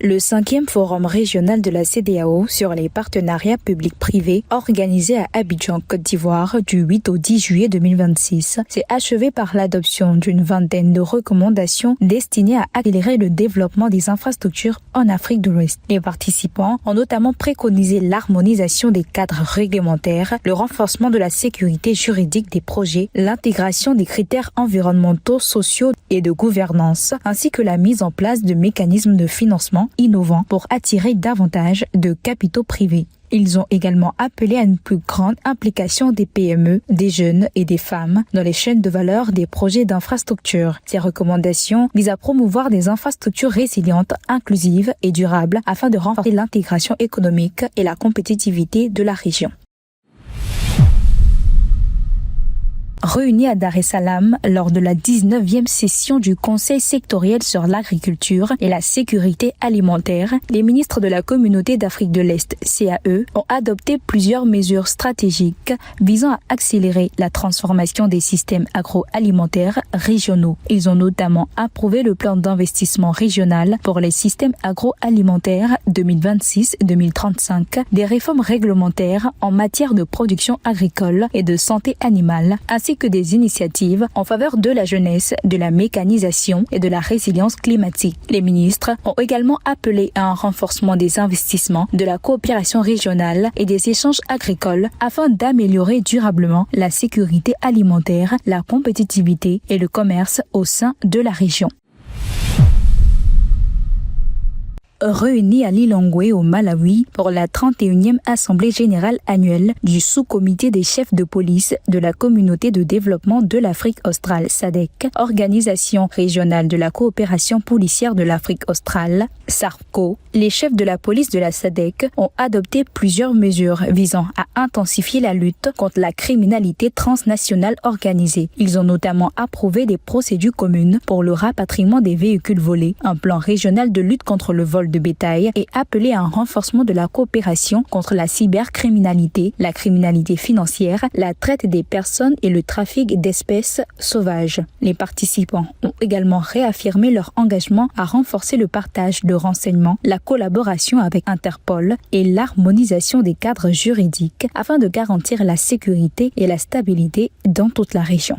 Le 5e forum régional de la CEDEAO sur les partenariats publics-privés organisé à Abidjan, Côte d'Ivoire du 8 au 10 juillet 2026 s'est achevé par l'adoption d'une vingtaine de recommandations destinées à accélérer le développement des infrastructures en Afrique de l'Ouest. Les participants ont notamment préconisé l'harmonisation des cadres réglementaires, le renforcement de la sécurité juridique des projets, l'intégration des critères environnementaux, sociaux et de gouvernance, ainsi que la mise en place de mécanismes de financement innovants pour attirer davantage de capitaux privés. Ils ont également appelé à une plus grande implication des PME, des jeunes et des femmes dans les chaînes de valeur des projets d'infrastructure. Ces recommandations visent à promouvoir des infrastructures résilientes, inclusives et durables afin de renforcer l'intégration économique et la compétitivité de la région. Réunis à Dar es Salaam lors de la 19e session du Conseil sectoriel sur l'agriculture et la sécurité alimentaire, les ministres de la Communauté d'Afrique de l'Est, CAE, ont adopté plusieurs mesures stratégiques visant à accélérer la transformation des systèmes agroalimentaires régionaux. Ils ont notamment approuvé le plan d'investissement régional pour les systèmes agroalimentaires 2026-2035, des réformes réglementaires en matière de production agricole et de santé animale, ainsi que des initiatives en faveur de la jeunesse, de la mécanisation et de la résilience climatique. Les ministres ont également appelé à un renforcement des investissements, de la coopération régionale et des échanges agricoles afin d'améliorer durablement la sécurité alimentaire, la compétitivité et le commerce au sein de la région. Réunis à Lilongwe au Malawi pour la 31e Assemblée générale annuelle du sous-comité des chefs de police de la Communauté de développement de l'Afrique australe SADC, organisation régionale de la coopération policière de l'Afrique australe, SARCO, les chefs de la police de la SADC ont adopté plusieurs mesures visant à intensifier la lutte contre la criminalité transnationale organisée. Ils ont notamment approuvé des procédures communes pour le rapatriement des véhicules volés, un plan régional de lutte contre le vol de bétail et appelé à un renforcement de la coopération contre la cybercriminalité, la criminalité financière, la traite des personnes et le trafic d'espèces sauvages. Les participants ont également réaffirmé leur engagement à renforcer le partage de renseignements, la collaboration avec Interpol et l'harmonisation des cadres juridiques afin de garantir la sécurité et la stabilité dans toute la région.